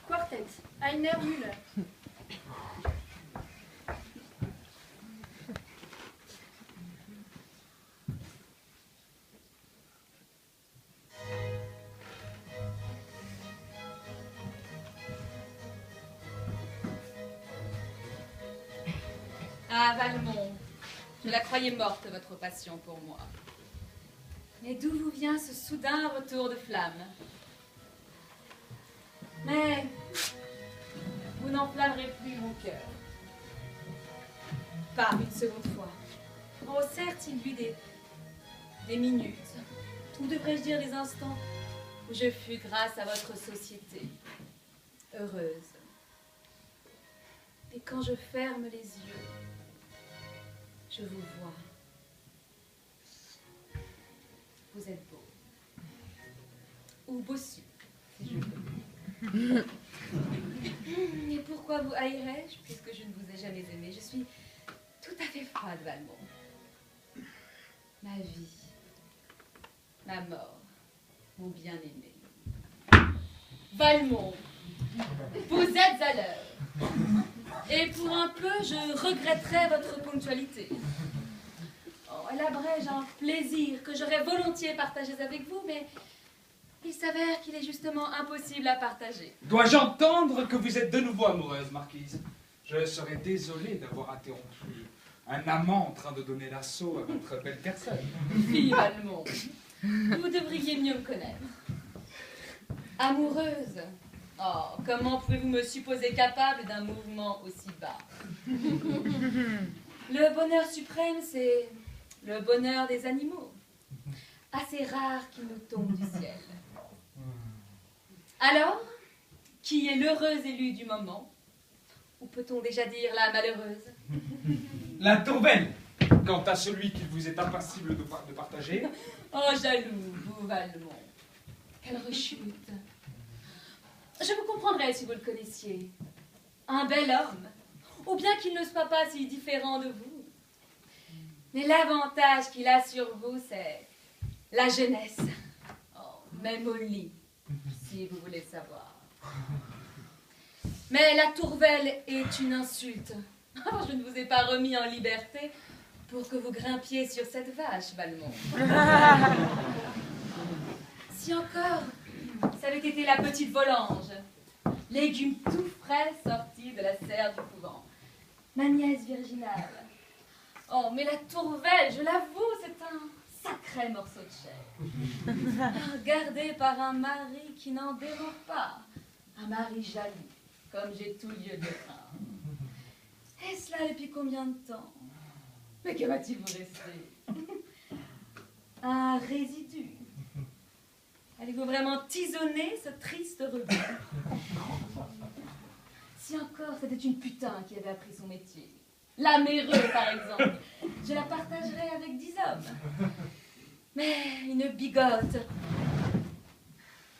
Quartet, Heiner Müller. Ah, Valmont, je la croyais morte, votre passion pour moi. Mais d'où vous vient ce soudain retour de flamme? Mais vous n'enflammerez plus mon cœur. Pas une seconde fois. Oh, certes, il y eut des minutes, ou devrais-je dire des instants, où je fus, grâce à votre société, heureuse. Et quand je ferme les yeux, je vous vois. Vous êtes beau. Ou bossu, si je peux. Et pourquoi vous haïrais-je, puisque je ne vous ai jamais aimé? Je suis tout à fait froide, Valmont. Ma vie, ma mort, mon bien-aimé. Valmont, vous êtes à l'heure. Et pour un peu, je regretterais votre ponctualité. Oh, elle abrège un plaisir que j'aurais volontiers partagé avec vous, mais il s'avère qu'il est justement impossible à partager. Dois-je entendre que vous êtes de nouveau amoureuse, marquise? Je serais désolé d'avoir interrompu un amant en train de donner l'assaut à votre belle personne. Fille Valmont, vous devriez mieux me connaître. Amoureuse? Oh, comment pouvez-vous me supposer capable d'un mouvement aussi bas? Le bonheur suprême, c'est le bonheur des animaux. Assez rare qu'il nous tombe du ciel. Alors, qui est l'heureuse élue du moment? Ou peut-on déjà dire la malheureuse? La tourvelle, quant à celui qu'il vous est impossible de partager. Oh, jaloux, vous, Valmont. Quelle rechute. Je vous comprendrais si vous le connaissiez. Un bel homme, ou bien qu'il ne soit pas si différent de vous. Mais l'avantage qu'il a sur vous, c'est la jeunesse. Oh, même au lit, si vous voulez savoir. Mais la tourvelle est une insulte. Oh, je ne vous ai pas remis en liberté pour que vous grimpiez sur cette vache, Valmont. Si encore ça avait été la petite volange, légume tout frais sorti de la serre du couvent, ma nièce virginale. Oh, mais la tourvelle, je l'avoue, c'est un sacré morceau de chair. Gardé par un mari qui n'en dévore pas, un mari jaloux, comme j'ai tout lieu de craindre. Et cela depuis combien de temps? Mais que va-t-il vous rester? Un résidu. Allez-vous vraiment tisonner ce triste rebut? Si encore c'était une putain qui avait appris son métier, la méreux par exemple, je la partagerais avec 10 hommes. Mais une bigote,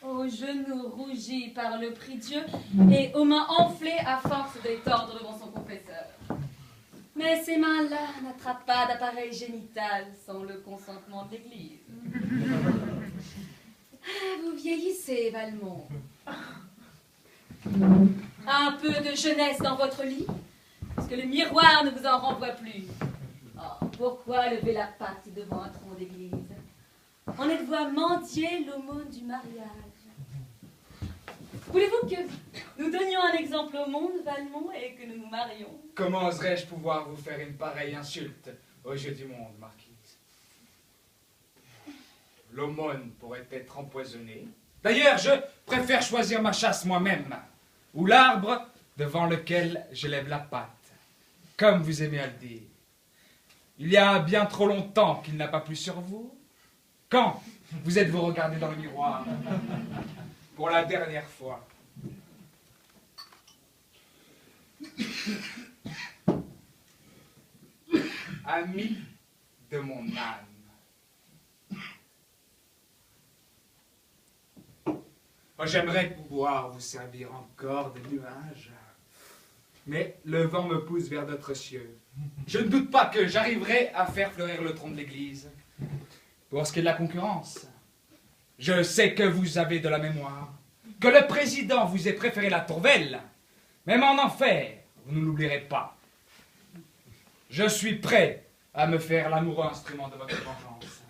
aux genoux rougis par le prix Dieu et aux mains enflées à force de les tordre devant son confesseur. Mais ces mains-là n'attrapent pas d'appareil génital sans le consentement de l'Église. Vous vieillissez, Valmont. Un peu de jeunesse dans votre lit, parce que le miroir ne vous en renvoie plus. Oh, pourquoi lever la patte devant un tronc d'église? En êtes-vous à mendier l'aumône du mariage? Voulez-vous que nous donnions un exemple au monde, Valmont, et que nous nous marions? Comment oserais-je pouvoir vous faire une pareille insulte aux yeux du monde, marquise? L'aumône pourrait être empoisonnée. D'ailleurs, je préfère choisir ma chasse moi-même, ou l'arbre devant lequel je lève la patte, comme vous aimez à le dire. Il y a bien trop longtemps qu'il n'a pas plu sur vous. Quand vous êtes-vous regardé dans le miroir pour la dernière fois? Ami de mon âme. Moi, j'aimerais pouvoir vous servir encore de nuages, mais le vent me pousse vers d'autres cieux. Je ne doute pas que j'arriverai à faire fleurir le tronc de l'église. Pour ce qui est de la concurrence, je sais que vous avez de la mémoire, Que le président vous ait préféré la tourvelle, même en enfer, vous ne l'oublierez pas. Je suis prêt à me faire l'amoureux instrument de votre vengeance,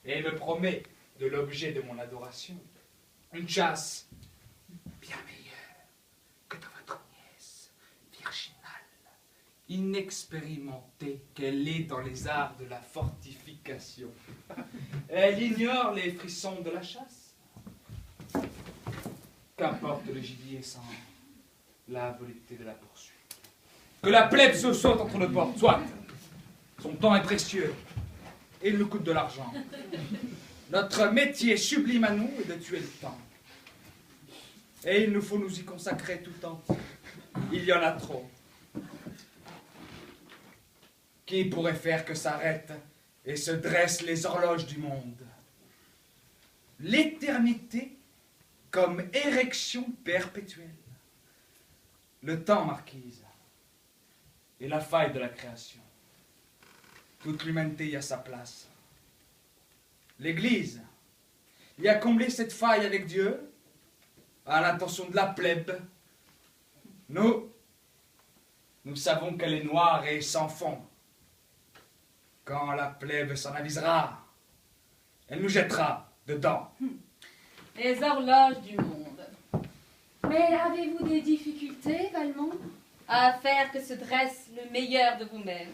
et me promets de l'objet de mon adoration une chasse bien meilleure que de votre nièce virginale, inexpérimentée qu'elle est dans les arts de la fortification. Elle ignore les frissons de la chasse. Qu'importe le gibier sans la volupté de la poursuite. Que la plèbe se saute entre nos portes, soit. Son temps est précieux et il nous coûte de l'argent. Notre métier sublime à nous est de tuer le temps. Et il nous faut nous y consacrer tout entier. Il y en a trop. Qui pourrait faire que s'arrêtent et se dressent les horloges du monde? L'éternité comme érection perpétuelle. Le temps, marquise, est la faille de la création. Toute l'humanité y a sa place. L'Église y a comblé cette faille avec Dieu, à l'intention de la plèbe. Nous savons qu'elle est noire et sans fond. Quand la plèbe s'en avisera, elle nous jettera dedans. Les horloges du monde. Mais avez-vous des difficultés, Valmont? À faire que se dresse le meilleur de vous-même.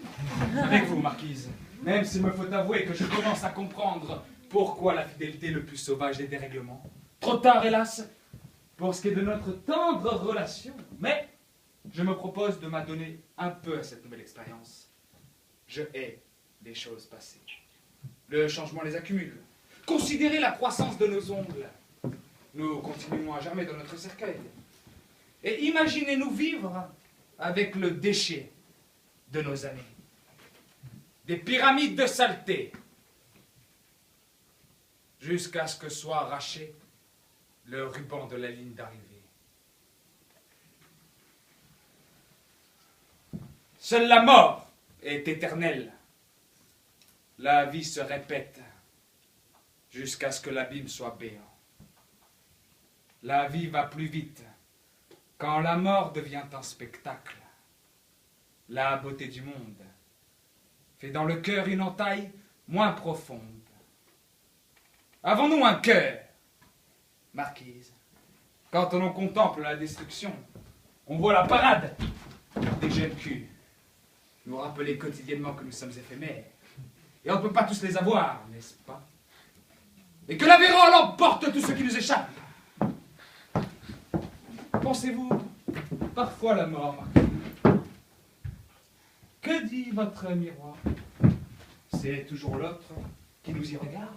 Avec vous, marquise, même s'il me faut avouer que je commence à comprendre pourquoi la fidélité est le plus sauvage des dérèglements. Trop tard, hélas, pour ce qui est de notre tendre relation. Mais je me propose de m'adonner un peu à cette nouvelle expérience. Je hais les choses passées. Le changement les accumule. Considérez la croissance de nos ongles. Nous continuons à germer dans notre cercueil. Et imaginez-nous vivre avec le déchet de nos années. Des pyramides de saleté, jusqu'à ce que soit arraché le ruban de la ligne d'arrivée. Seule la mort est éternelle. La vie se répète jusqu'à ce que l'abîme soit béant. La vie va plus vite quand la mort devient un spectacle. La beauté du monde fait dans le cœur une entaille moins profonde. Avons-nous un cœur, marquise? Quand on contemple la destruction, on voit la parade des jeunes culs, nous rappeler quotidiennement que nous sommes éphémères. Et on ne peut pas tous les avoir, n'est-ce pas? Et que la vérole emporte tout ce qui nous échappe. Pensez-vous parfois la mort, marquise? Que dit votre miroir? C'est toujours l'autre qui nous y regarde.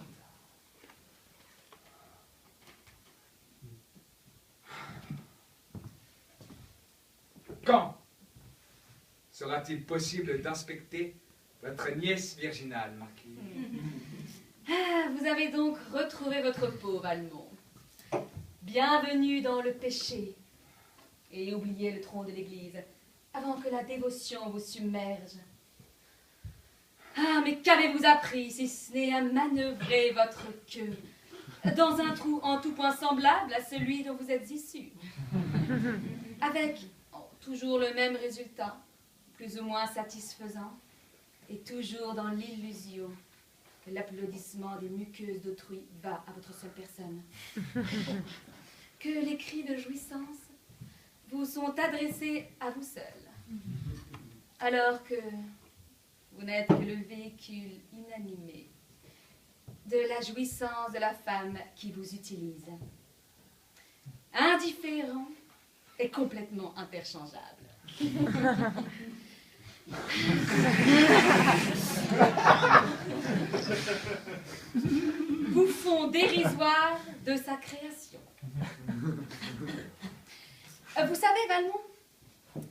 Quand sera-t-il possible d'inspecter votre nièce virginale, marquise? Ah, vous avez donc retrouvé votre peau, Valmont. Bienvenue dans le péché. Et oubliez le trône de l'Église avant que la dévotion vous submerge. Ah, mais qu'avez-vous appris si ce n'est à manœuvrer votre queue dans un trou en tout point semblable à celui dont vous êtes issu, avec toujours le même résultat, plus ou moins satisfaisant, et toujours dans l'illusion que l'applaudissement des muqueuses d'autrui va à votre seule personne. Que les cris de jouissance vous sont adressés à vous seul, alors que vous n'êtes que le véhicule inanimé de la jouissance de la femme qui vous utilise. Indifférent et complètement interchangeable. Bouffon dérisoire de sa création. Vous savez, Valmont,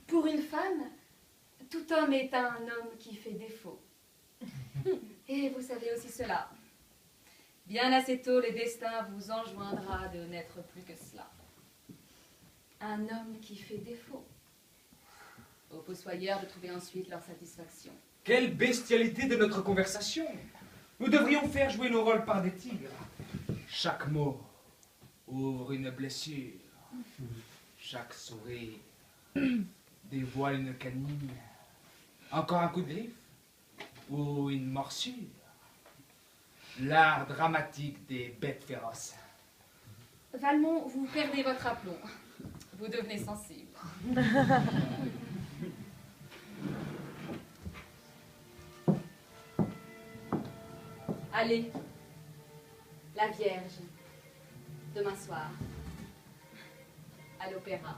pour une femme, tout homme est un homme qui fait défaut. Et vous savez aussi cela. Bien assez tôt, le destin vous enjoindra de n'être plus que cela. Un homme qui fait défaut. Aux fossoyeurs de trouver ensuite leur satisfaction. Quelle bestialité de notre conversation! Nous devrions faire jouer nos rôles par des tigres. Chaque mot ouvre une blessure. Chaque sourire dévoile une canine. Encore un coup de griffe ou une morsure. L'art dramatique des bêtes féroces. Valmont, vous perdez votre aplomb. Vous devenez sensible. Allez, la Vierge, demain soir, à l'opéra.